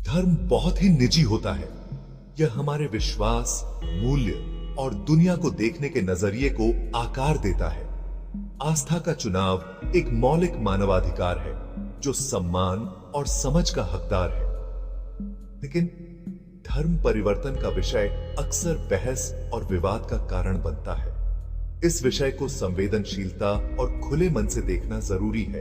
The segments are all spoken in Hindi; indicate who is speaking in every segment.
Speaker 1: धर्म बहुत ही निजी होता है। यह हमारे विश्वास, मूल्य और दुनिया को देखने के नजरिए को आकार देता है। आस्था का चुनाव एक मौलिक मानवाधिकार है जो सम्मान और समझ का हकदार है। लेकिन धर्म परिवर्तन का विषय अक्सर बहस और विवाद का कारण बनता है। इस विषय को संवेदनशीलता और खुले मन से देखना जरूरी है।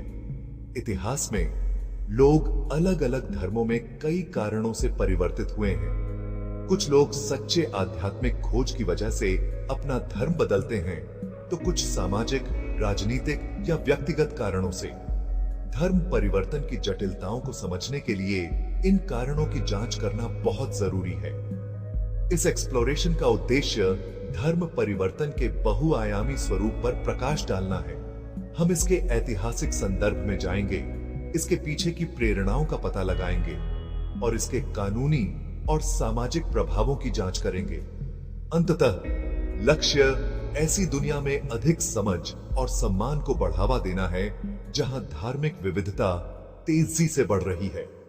Speaker 1: इतिहास में लोग अलग अलग धर्मों में कई कारणों से परिवर्तित हुए हैं। कुछ लोग सच्चे आध्यात्मिक खोज की वजह से अपना धर्म बदलते हैं, तो कुछ सामाजिक, राजनीतिक या व्यक्तिगत कारणों से। धर्म परिवर्तन की जटिलताओं को समझने के लिए इन कारणों की जांच करना बहुत जरूरी है। इस एक्सप्लोरेशन का उद्देश्य धर्म परिवर्तन के बहुआयामी स्वरूप पर प्रकाश डालना है। हम इसके ऐतिहासिक संदर्भ में जाएंगे, इसके पीछे की प्रेरणाओं का पता लगाएंगे और इसके कानूनी और सामाजिक प्रभावों की जांच करेंगे। अंततः लक्ष्य ऐसी दुनिया में अधिक समझ और सम्मान को बढ़ावा देना है जहां धार्मिक विविधता तेजी से बढ़ रही है।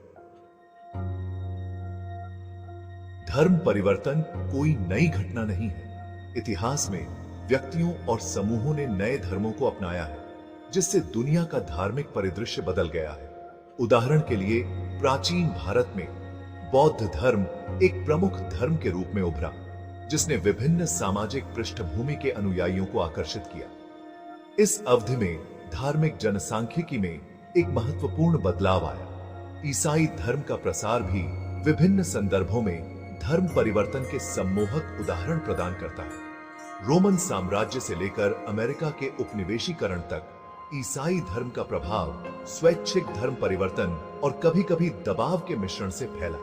Speaker 1: धर्म परिवर्तन कोई नई घटना नहीं है। इतिहास में व्यक्तियों और समूहों ने नए धर्मों को अपनाया है, जिससे दुनिया का धार्मिक परिदृश्य बदल गया है। उदाहरण के लिए प्राचीन भारत में बौद्ध धर्म एक प्रमुख धर्म के रूप में उभरा, जिसने विभिन्न सामाजिक पृष्ठभूमि के अनुयायियों को आकर्षित किया। इस अवधि में धार्मिक जनसांख्यिकी में एक महत्वपूर्ण बदलाव आया। ईसाई धर्म का प्रसार भी विभिन्न संदर्भों में धर्म परिवर्तन के सम्मोहक उदाहरण प्रदान करता है। रोमन साम्राज्य से लेकर अमेरिका के उपनिवेशीकरण तक ईसाई धर्म का प्रभाव स्वैच्छिक धर्म परिवर्तन और कभी-कभी दबाव के मिश्रण से फैला।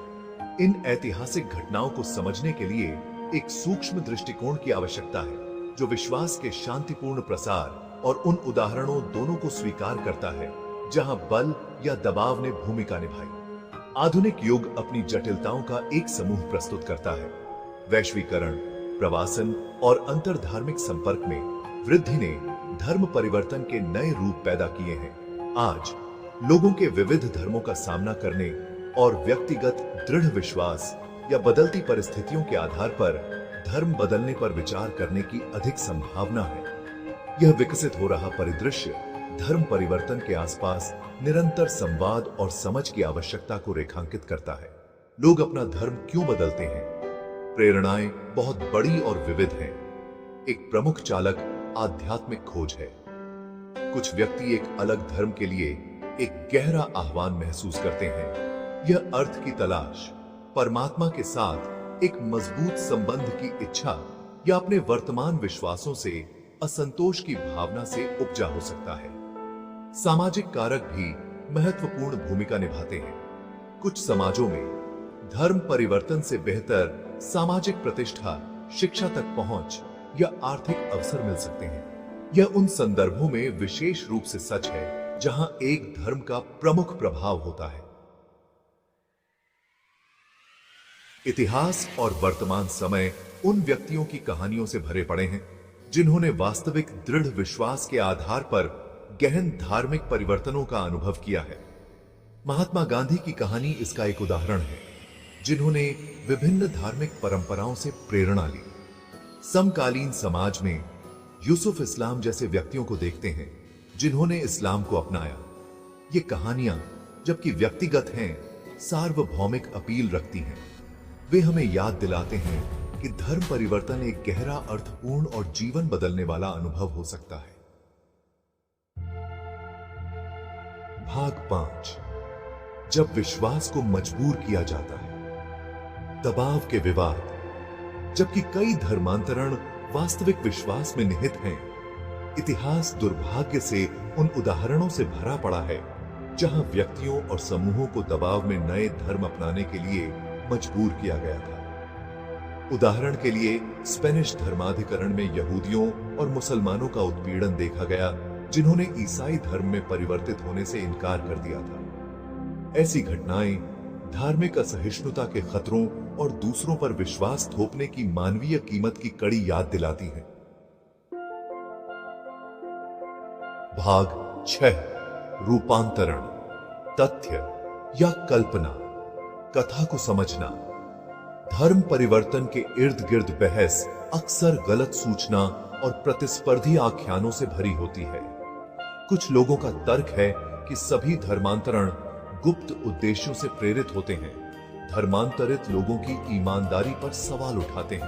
Speaker 1: इन ऐतिहासिक घटनाओं को समझने के लिए एक सूक्ष्म दृष्टिकोण की आवश्यकता है, जो विश्वास के शांतिपूर्ण प्रसार और उन उदाहरणों दोनों को स्वीकार करता है जहां बल या दबाव ने भूमिका निभाई। आधुनिक युग अपनी जटिलताओं का एक समूह प्रस्तुत करता है। वैश्वीकरण, प्रवासन और अंतरधार्मिक संपर्क में वृद्धि ने धर्म परिवर्तन के नए रूप पैदा किए हैं। आज लोगों के विविध धर्मों का सामना करने और व्यक्तिगत दृढ़ विश्वास या बदलती परिस्थितियों के आधार पर धर्म बदलने पर विचार करने की अधिक संभावना है। यह विकसित हो रहा परिदृश्य धर्म परिवर्तन के आसपास निरंतर संवाद और समझ की आवश्यकता को रेखांकित करता है। लोग अपना धर्म क्यों बदलते हैं? प्रेरणाएं बहुत बड़ी और विविध हैं। एक प्रमुख चालक आध्यात्मिक खोज है। कुछ व्यक्ति एक अलग धर्म के लिए एक गहरा आह्वान महसूस करते हैं। यह अर्थ की तलाश, परमात्मा के साथ एक मजबूत संबंध की इच्छा या अपने वर्तमान विश्वासों से असंतोष की भावना से उपजा हो सकता है। सामाजिक कारक भी महत्वपूर्ण भूमिका निभाते हैं। कुछ समाजों में धर्म परिवर्तन से बेहतर सामाजिक प्रतिष्ठा, शिक्षा तक पहुंच या आर्थिक अवसर मिल सकते हैं। यह उन संदर्भों में विशेष रूप से सच है जहां एक धर्म का प्रमुख प्रभाव होता है। इतिहास और वर्तमान समय उन व्यक्तियों की कहानियों से भरे पड़े हैं जिन्होंने वास्तविक दृढ़ विश्वास के आधार पर गहन धार्मिक परिवर्तनों का अनुभव किया है। महात्मा गांधी की कहानी इसका एक उदाहरण है, जिन्होंने विभिन्न धार्मिक परंपराओं से प्रेरणा ली। समकालीन समाज में यूसुफ इस्लाम जैसे व्यक्तियों को देखते हैं जिन्होंने इस्लाम को अपनाया। ये कहानियां, जबकि व्यक्तिगत हैं, सार्वभौमिक अपील रखती हैं। वे हमें याद दिलाते हैं कि धर्म परिवर्तन एक गहरा, अर्थपूर्ण और जीवन बदलने वाला अनुभव हो सकता है। भाग 5, जब विश्वास को मजबूर किया जाता है। दबाव के विवाद। जबकि कई धर्मांतरण वास्तविक विश्वास में निहित हैं, इतिहास दुर्भाग्य से उन उदाहरणों से भरा पड़ा है जहां व्यक्तियों और समूहों को दबाव में नए धर्म अपनाने के लिए मजबूर किया गया था। उदाहरण के लिए स्पेनिश धर्माधिकरण में यहूदियों और मुसलमानों का उत्पीड़न देखा गया, जिन्होंने ईसाई धर्म में परिवर्तित होने से इनकार कर दिया था। ऐसी घटनाएं धार्मिक असहिष्णुता के खतरों और दूसरों पर विश्वास थोपने की मानवीय कीमत की कड़ी याद दिलाती हैं। भाग 6, रूपांतरण, तथ्य या कल्पना, कथा को समझना। धर्म परिवर्तन के इर्द गिर्द बहस अक्सर गलत सूचना और प्रतिस्पर्धी आख्यानों से भरी होती है। कुछ लोगों का तर्क है कि सभी धर्मांतरण गुप्त उद्देश्यों से प्रेरित होते हैं। धर्मांतरित लोगों की ईमानदारी पर सवाल उठाते हैं।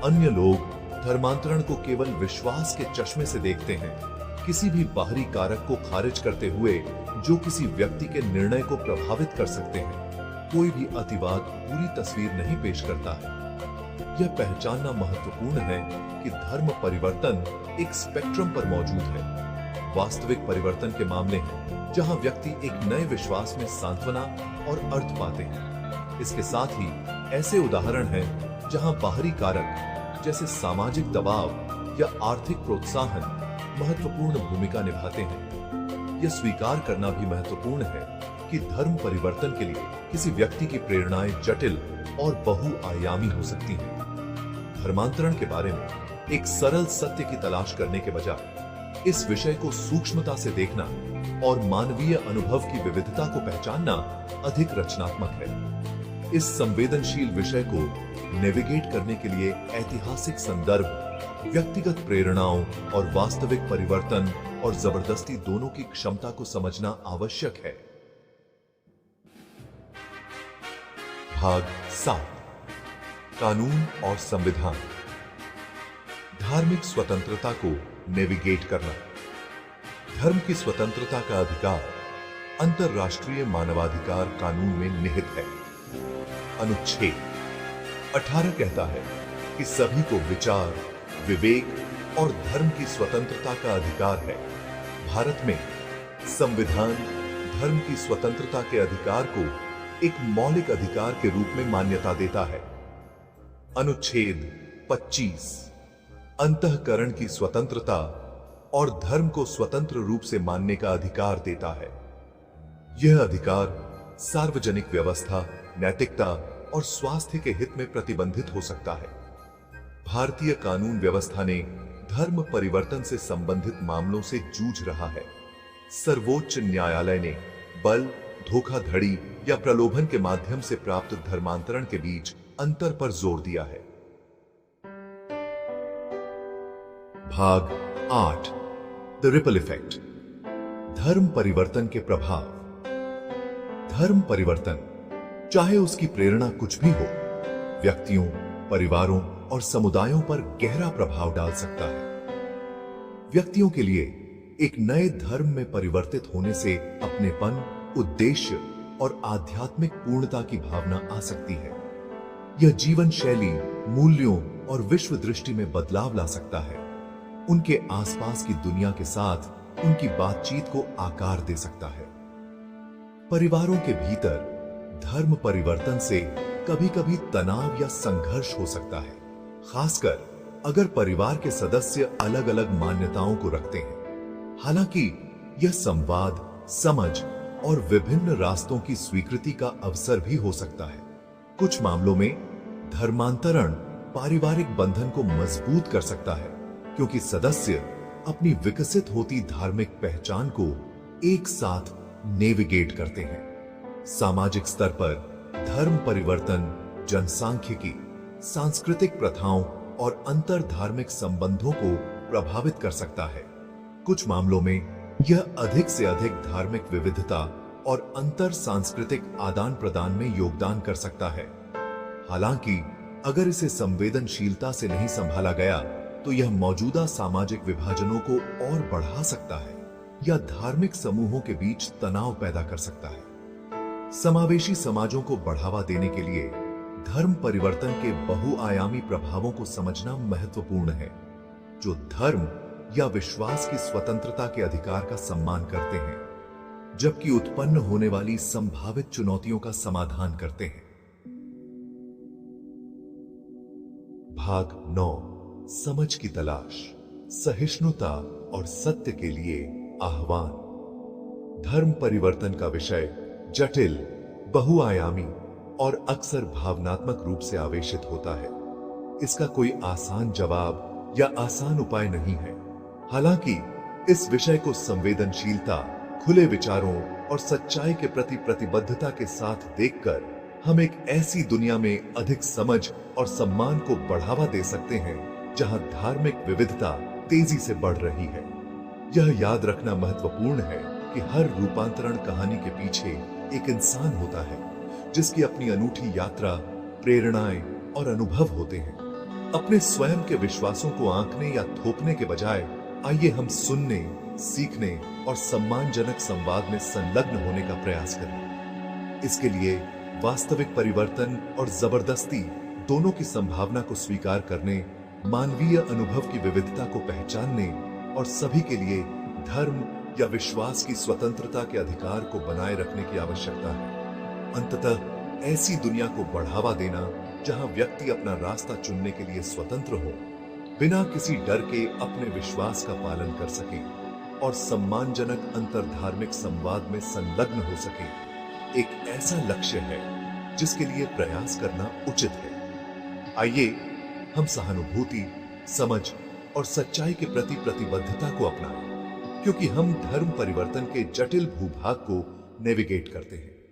Speaker 1: अन्य लोग धर्मांतरण को केवल विश्वास के चश्मे से देखते हैं, किसी भी बाहरी कारक को खारिज करते हुए जो किसी व्यक्ति के निर्णय को प्रभावित कर सकते हैं। कोई भी अतिवाद पूरी तस्वीर नहीं पेश करता है। यह पहचानना महत्वपूर्ण है कि धर्म परिवर्तन एक स्पेक्ट्रम पर मौजूद है। वास्तविक परिवर्तन के मामले हैं जहां व्यक्ति एक नए विश्वास में सांत्वना और अर्थ पाते हैं। इसके साथ ही ऐसे उदाहरण हैं जहां बाहरी कारक जैसे सामाजिक दबाव या आर्थिक प्रोत्साहन महत्वपूर्ण भूमिका निभाते हैं। यह स्वीकार करना भी महत्वपूर्ण है कि धर्म परिवर्तन के लिए किसी व्यक्ति की प्रेरणाएं जटिल और बहुआयामी हो सकती हैं। धर्मांतरण के बारे में एक सरल सत्य की तलाश करने के बजाय इस विषय को सूक्ष्मता से देखना और मानवीय अनुभव की विविधता को पहचानना अधिक रचनात्मक है। इस संवेदनशील विषय को नेविगेट करने के लिए ऐतिहासिक संदर्भ, व्यक्तिगत प्रेरणाओं और वास्तविक परिवर्तन और जबरदस्ती दोनों की क्षमता को समझना आवश्यक है। भाग 7, कानून और संविधान। धार्मिक स्वतंत्रता को नेविगेट करना। धर्म की स्वतंत्रता का अधिकार अंतरराष्ट्रीय मानवाधिकार कानून में निहित है। अनुच्छेद 18 कहता है कि सभी को विचार, विवेक और धर्म की स्वतंत्रता का अधिकार है। भारत में संविधान धर्म की स्वतंत्रता के अधिकार को एक मौलिक अधिकार के रूप में मान्यता देता है। अनुच्छेद 25 अंतःकरण की स्वतंत्रता और धर्म को स्वतंत्र रूप से मानने का अधिकार देता है। यह अधिकार सार्वजनिक व्यवस्था, नैतिकता और स्वास्थ्य के हित में प्रतिबंधित हो सकता है। भारतीय कानून व्यवस्था ने धर्म परिवर्तन से संबंधित मामलों से जूझ रहा है। सर्वोच्च न्यायालय ने बल, धोखाधड़ी या प्रलोभन के माध्यम से प्राप्त धर्मांतरण के बीच अंतर पर जोर दिया है। भाग 8, द रिपल इफेक्ट। धर्म परिवर्तन के प्रभाव। धर्म परिवर्तन, चाहे उसकी प्रेरणा कुछ भी हो, व्यक्तियों, परिवारों और समुदायों पर गहरा प्रभाव डाल सकता है। व्यक्तियों के लिए एक नए धर्म में परिवर्तित होने से अपनेपन, उद्देश्य और आध्यात्मिक पूर्णता की भावना आ सकती है। यह जीवन शैली, मूल्यों और विश्व दृष्टि में बदलाव ला सकता है। उनके आसपास की दुनिया के साथ उनकी बातचीत को आकार दे सकता है। परिवारों के भीतर धर्म परिवर्तन से कभी-कभी तनाव या संघर्ष हो सकता है, खासकर अगर परिवार के सदस्य अलग-अलग मान्यताओं को रखते हैं। हालांकि यह संवाद, समझ और विभिन्न रास्तों की स्वीकृति का अवसर भी हो सकता है। कुछ मामलों में धर्मांतरण पारिवारिक बंधन को मजबूत कर सकता है, क्योंकि सदस्य अपनी विकसित होती धार्मिक पहचान को एक साथ नेविगेट करते हैं। सामाजिक स्तर पर धर्म परिवर्तन जनसांख्यिकी, सांस्कृतिक प्रथाओं और अंतर धार्मिक संबंधों को प्रभावित कर सकता है। कुछ मामलों में यह अधिक से अधिक धार्मिक विविधता और अंतर सांस्कृतिक आदान प्रदान में योगदान कर सकता है। हालांकि अगर इसे संवेदनशीलता से नहीं संभाला गया तो यह मौजूदा सामाजिक विभाजनों को और बढ़ा सकता है या धार्मिक समूहों के बीच तनाव पैदा कर सकता है। समावेशी समाजों को बढ़ावा देने के लिए धर्म परिवर्तन के बहुआयामी प्रभावों को समझना महत्वपूर्ण है, जो धर्म या विश्वास की स्वतंत्रता के अधिकार का सम्मान करते हैं, जबकि उत्पन्न होने वाली संभावित चुनौतियों का समाधान करते हैं। भाग 9, समझ की तलाश, सहिष्णुता और सत्य के लिए आह्वान। धर्म परिवर्तन का विषय जटिल, बहुआयामी और अक्सर भावनात्मक रूप से आवेशित होता है। इसका कोई आसान जवाब या आसान उपाय नहीं है। हालांकि इस विषय को संवेदनशीलता, खुले विचारों और सच्चाई के प्रति प्रतिबद्धता के साथ देखकर हम एक ऐसी दुनिया में अधिक समझ और सम्मान को बढ़ावा दे सकते हैं जहां धार्मिक विविधता तेजी से बढ़ रही है। यह याद रखना महत्वपूर्ण है कि हर रूपांतरण कहानी के पीछे एक इंसान होता है जिसकी अपनी अनूठी यात्रा, प्रेरणाएं और अनुभव होते हैं। अपने स्वयं के विश्वासों को आंकने या थोपने के बजाय आइए हम सुनने, सीखने और सम्मानजनक संवाद में संलग्न होने का प्रयास करें। इसके लिए वास्तविक परिवर्तन और जबरदस्ती दोनों की संभावना को स्वीकार करने, मानवीय अनुभव की विविधता को पहचानने और सभी के लिए धर्म या विश्वास की स्वतंत्रता के अधिकार को बनाए रखने की आवश्यकता है। अंततः ऐसी दुनिया को बढ़ावा देना जहां व्यक्ति अपना रास्ता चुनने के लिए स्वतंत्र हो, बिना किसी डर के अपने विश्वास का पालन कर सके और सम्मानजनक अंतरधार्मिक संवाद में संलग्न हो सके, एक ऐसा लक्ष्य है जिसके लिए प्रयास करना उचित है। आइए हम सहानुभूति, समझ और सच्चाई के प्रति प्रतिबद्धता को अपनाएं, क्योंकि हम धर्म परिवर्तन के जटिल भूभाग को नेविगेट करते हैं।